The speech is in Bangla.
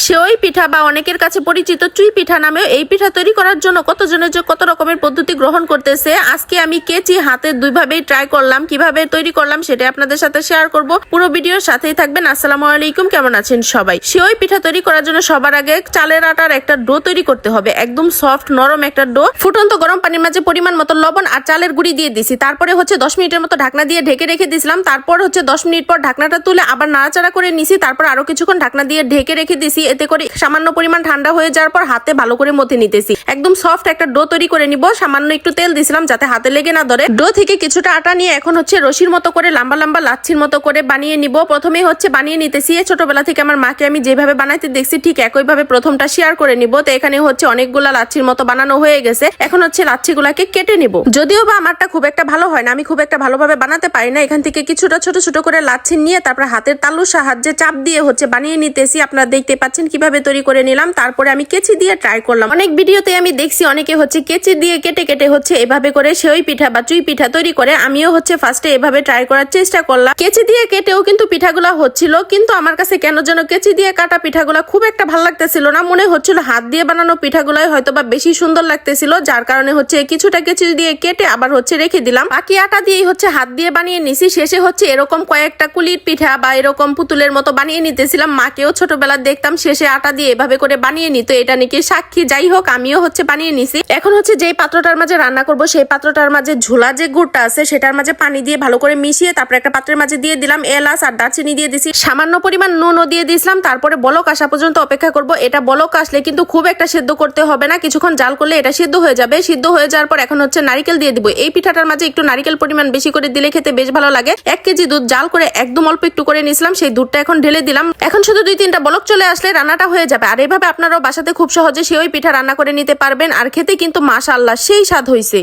সেওই পিঠা বা অনেকের কাছে পরিচিত চুই পিঠা নামেও এই পিঠা তৈরি করার জন্য কতজনের যে কত রকমের পদ্ধতি গ্রহণ করতেছে। আজকে আমি কেচি হাতে দুইভাবেই ট্রাই করলাম, কিভাবে তৈরি করলাম সেটা আপনাদের সাথে শেয়ার করব। পুরো ভিডিওর সাথেই থাকবেন। আসসালামু আলাইকুম, কেমন আছেন সবাই? সেওই পিঠা তৈরি করার জন্য সবার আগে চালের আটার একটা ডো তৈরি করতে হবে, একদম সফট নরম একটা ডো। ফুটন্ত গরম পানির মাঝে পরিমাণ মতো লবণ আর চালের গুঁড়ি দিয়ে দিছি। তারপরে 10 মিনিটের মতো ঢাকনা দিয়ে ঢেকে রেখে দিয়েছিলাম। তারপর 10 মিনিট পর ঢাকনাটা তুলে আবার নাড়াচাড়া করে নিছি। তারপর আরো কিছুক্ষণ ঢাকনা দিয়ে ঢেকে রেখে দিছি। এতে করে সামান্য পরিমাণ ঠান্ডা হয়ে যাওয়ার পর হাতে ভালো করে মথে নিতেছি। একদম সফট একটা ডো তৈরি করে নিব। সামান্য একটু তেল দিছিলাম যাতে হাতে লেগে না ধরে। ডো থেকে কিছুটা আটা নিয়ে এখন রশির মতো করে লম্বা লম্বা লাচ্ছির মতো করে বানিয়ে নিব। প্রথমেই বানিয়ে নিতেছি। ছোটবেলা থেকে আমার মাকে আমি যেভাবে বানাইতে দেখছি ঠিক একইভাবে প্রথমটা শেয়ার করে নিব। তো এখানে অনেকগুলা লাচ্ছির মতো বানানো হয়ে গেছে। এখন লাচ্ছিগুলাকে কেটে নিব। যদিও বা আমারটা খুব একটা ভালো হয় না, আমি খুব একটা ভালোভাবে বানাতে পারি না। এখান থেকে কিছুটা ছোট ছোট করে লাচ্ছি নিয়ে তারপর হাতের তালুর সাহায্যে চাপ দিয়ে বানিয়ে নিতেছি। আপনারা দেখতে পাচ্ছেন কিভাবে তৈরি করে নিলাম। তারপরে আমি কেচি দিয়ে ট্রাই করলাম। অনেক ভিডিওতে আমি দেখছি অনেকে কেচি দিয়ে কেটে কেটে এভাবে করে সেওই পিঠা বা চুই পিঠা তৈরি করে। আমিও ফার্স্টে এভাবে ট্রাই করার চেষ্টা করলাম। কেচি দিয়ে কেটেও কিন্তু পিঠাগুলা হচ্ছিল, কিন্তু আমার কাছে কেন যেন কেচি দিয়ে কাটা পিঠাগুলা খুব একটা ভালো লাগতেছিল না। মনে হচ্ছিল হাত দিয়ে বানানো পিঠাগুলাই হয়তো বা বেশি সুন্দর লাগতেছিল, যার কারণে কিছুটা কেচি দিয়ে কেটে আবার রেখে দিলাম। বাকি আটা দিয়ে হাত দিয়ে বানিয়ে নিছি। শেষে এরকম কয়েকটা কুলির পিঠা বা এরকম পুতুলের মতো বানিয়ে নিতেছিলাম। মাকেও ছোটবেলা দেখতাম শেষে আটা দিয়ে এভাবে করে বানিয়ে নিত, এটা নাকি সাক্ষী। যাই হোক, আমিও বানিয়ে নিছি। এখন যেই পাত্রটার মাঝে রান্না করব সেই পাত্রটার মাঝে ঝোলা যে গুড়টা আছে সেটার মাঝে পানি দিয়ে ভালো করে মিশিয়ে তারপর একটা পাত্রের মাঝে দিয়ে দিলাম এলাচ আর দারচিনি দিয়ে দিছি। সামান্য পরিমাণ নুনও দিয়ে দিয়েছিলাম। তারপরে বলক আসা পর্যন্ত অপেক্ষা করব। এটা বলক আসলে কিন্তু খুব একটা সেদ্ধ করতে হবে না, কিছুক্ষণ জাল করলে এটা সিদ্ধ হয়ে যাবে। সিদ্ধ হয়ে যাওয়ার পর এখন নারিকেল দিয়ে দিব। এই পিঠাটার মাঝে একটু নারিকেল পরিমাণ বেশি করে দিলে খেতে বেশ ভালো লাগে। 1 কেজি দুধ জাল করে একদম অল্প একটু করে নিয়েছিলাম, সেই দুধটা এখন ঢেলে দিলাম। এখন শুধু 2-3টা বলক চলে আসলে রান্নাটা হয়ে যাবে। আর এইভাবে আপনারাও বাসাতে খুব সহজে সেওই পিঠা রান্না করে নিতে পারবেন। আর খেতে কিন্তু মাশাআল্লাহ সেই স্বাদ হয়েছে।